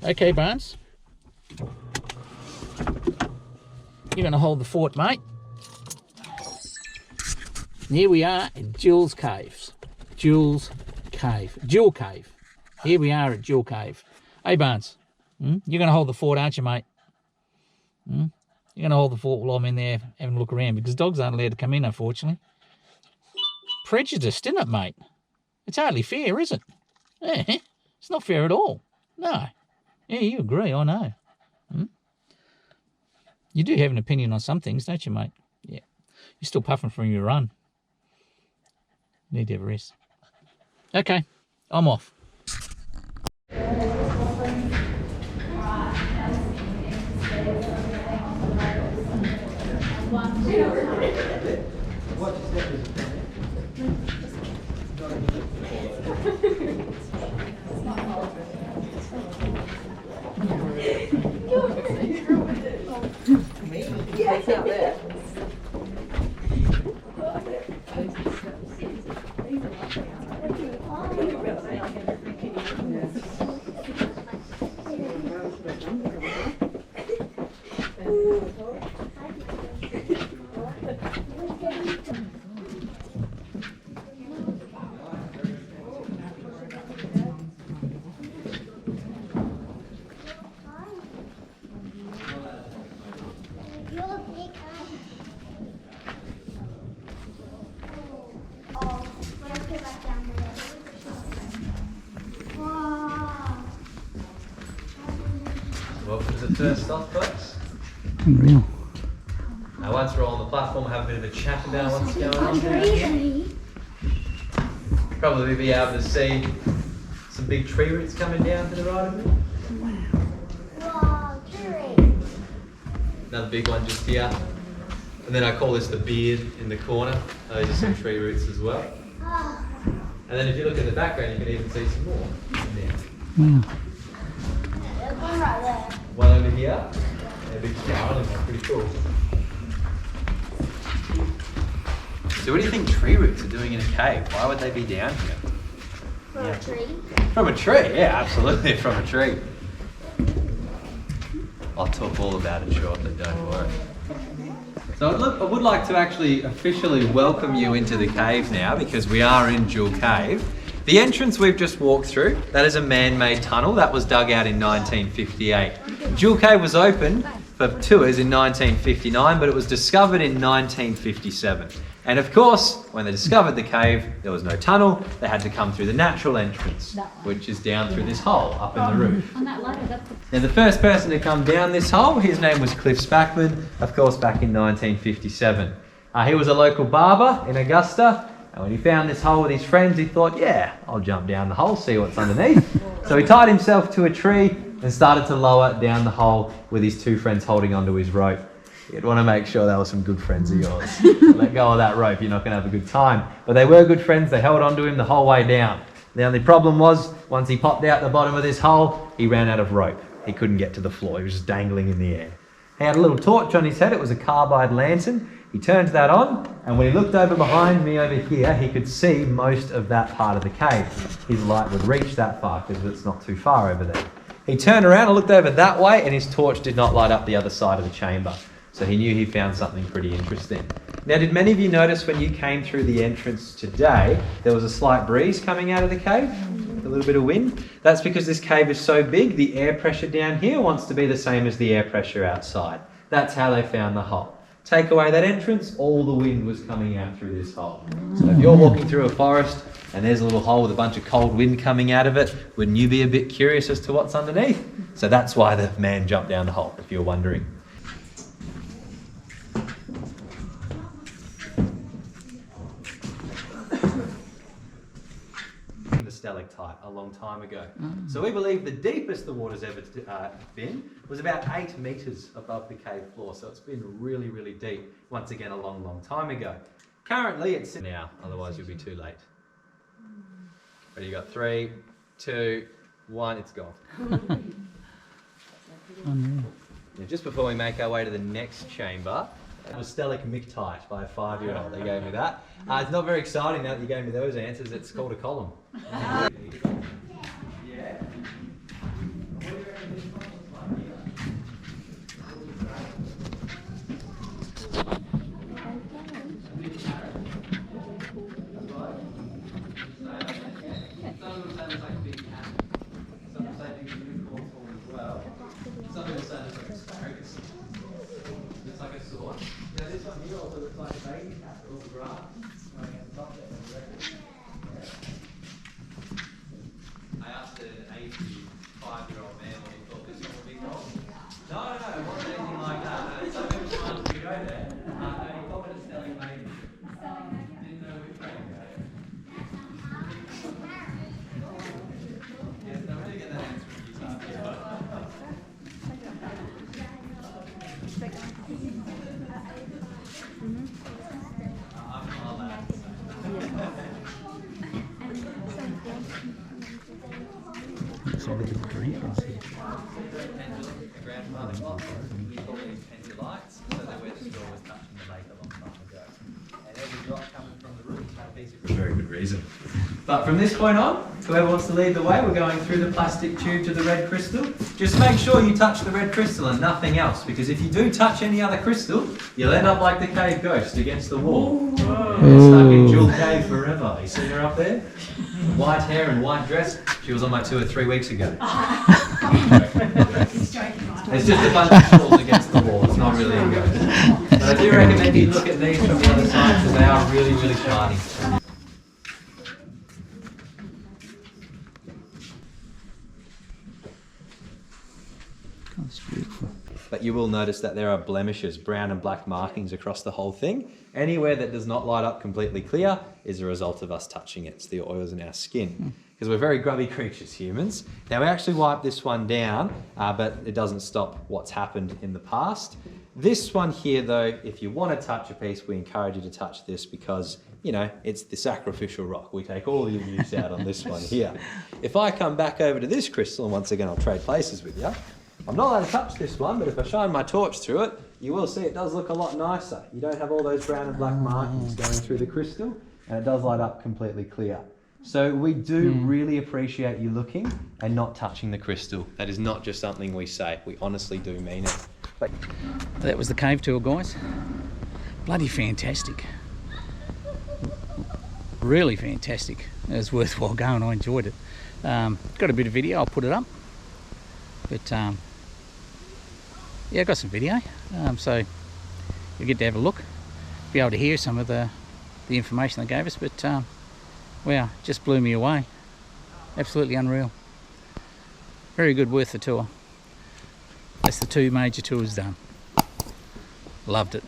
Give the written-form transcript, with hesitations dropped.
Okay, Barnes. You're going to hold the fort, mate. And here we are at Jewel Cave. Jewel Cave. Here we are at Jewel Cave. Hey, Barnes. You're going to hold the fort, aren't you, mate? You're going to hold the fort while I'm in there having a look around, because dogs aren't allowed to come in, unfortunately. Prejudiced, isn't it, mate? It's hardly fair, is it? Yeah, it's not fair at all. No. Yeah, you agree, I know. You do have an opinion on some things, don't you, mate? Yeah. You're still puffing from your run. Need to have a rest. Okay, I'm off. Welcome to the first stop, folks. Unreal. Now, once we're all on the platform, we'll have a bit of a chat about what's going on down here. Probably be able to see some big tree roots coming down to the right of me. Wow, tree. Another big one just here. And then I call this the beard in the corner. Those are some tree roots as well. And then if you look at the background, you can even see some more in there. Wow. There's one right there. One over here, and a big flowering one, pretty cool. So what do you think tree roots are doing in a cave? Why would they be down here? From a tree. From a tree, yeah, absolutely, from a tree. I'll talk all about it shortly, don't worry. So I would like to actually officially welcome you into the cave now, because we are in Jewel Cave. The entrance we've just walked through, that is a man-made tunnel that was dug out in 1958. Jewel Cave was open for tours in 1959, but it was discovered in 1957. And of course, when they discovered the cave, there was no tunnel. They had to come through the natural entrance, which is down through this hole up in the roof. Now, the first person to come down this hole, his name was Cliff Spackman, of course, back in 1957. He was a local barber in Augusta. And when he found this hole with his friends, he thought, yeah, I'll jump down the hole, see what's underneath. So he tied himself to a tree and started to lower down the hole with his two friends holding onto his rope. You'd want to make sure they were some good friends of yours. Let go of that rope, you're not going to have a good time. But they were good friends, they held onto him the whole way down. The only problem was, once he popped out the bottom of this hole, he ran out of rope. He couldn't get to the floor, he was just dangling in the air. He had a little torch on his head, it was a carbide lantern. He turned that on, and when he looked over behind me over here, he could see most of that part of the cave. His light would reach that far, because it's not too far over there. He turned around and looked over that way, and his torch did not light up the other side of the chamber. So he knew he found something pretty interesting. Now, did many of you notice when you came through the entrance today, there was a slight breeze coming out of the cave? A little bit of wind? That's because this cave is so big, the air pressure down here wants to be the same as the air pressure outside. That's how they found the hole. Take away that entrance, all the wind was coming out through this hole. So if you're walking through a forest and there's a little hole with a bunch of cold wind coming out of it, wouldn't you be a bit curious as to what's underneath? So that's why the man jumped down the hole, if you're wondering. Stalactite a long time ago. So we believe the deepest the water's ever been was about 8 metres above the cave floor. So it's been really, really deep. Once again, a long, long time ago. Currently, it's now. Otherwise, you'll be too late. Ready? You got 3, 2, 1. It's gone. Now, just before we make our way to the next chamber, it was stalagmictite by a 5-year-old. They gave me that. It's not very exciting now that you gave me those answers. It's called a column. Yeah. I asked an 85-year-old man what he thought this one would be called. No, it wasn't anything like that. So many times we go there, he called it a selling lady. Didn't know which way to go. Yes, no, we didn't get that answer from you, Looks like a bit of greenhouse here. grandfather clock. We call these pendulite, so they're where the straw was touching the lake a long time ago. And every drop coming from the roots had a piece of for a very good reason. But from this point on, whoever wants to lead the way, we're going through the plastic tube to the red crystal. Just make sure you touch the red crystal and nothing else, because if you do touch any other crystal, you'll end up like the cave ghost against the wall. Stuck in Jewel Cave forever. You seen her up there? White hair and white dress. She was on my tour 3 weeks ago. It's just a bunch of shawls against the wall. It's not really a ghost. But I do recommend you look at these from the other side because they are really, really shiny. That's beautiful. But you will notice that there are blemishes, brown and black markings across the whole thing. Anywhere that does not light up completely clear is a result of us touching it. It's the oils in our skin. Because we're very grubby creatures, humans. Now we actually wipe this one down, but it doesn't stop what's happened in the past. This one here though, if you want to touch a piece, we encourage you to touch this because, you know, it's the sacrificial rock. We take all the abuse out on this one here. If I come back over to this crystal, and once again I'll trade places with you, I'm not allowed to touch this one, but if I shine my torch through it, you will see it does look a lot nicer. You don't have all those brown and black markings going through the crystal, and it does light up completely clear. So we do really appreciate you looking and not touching the crystal. That is not just something we say, we honestly do mean it. But That was the cave tour, guys. Bloody fantastic. Really fantastic. It was worthwhile going, I enjoyed it. Got a bit of video, I'll put it up. But yeah, I got some video, so you'll get to have a look, be able to hear some of the information they gave us. But wow, just blew me away. Absolutely unreal. Very good, worth the tour. That's the 2 major tours done. Loved it.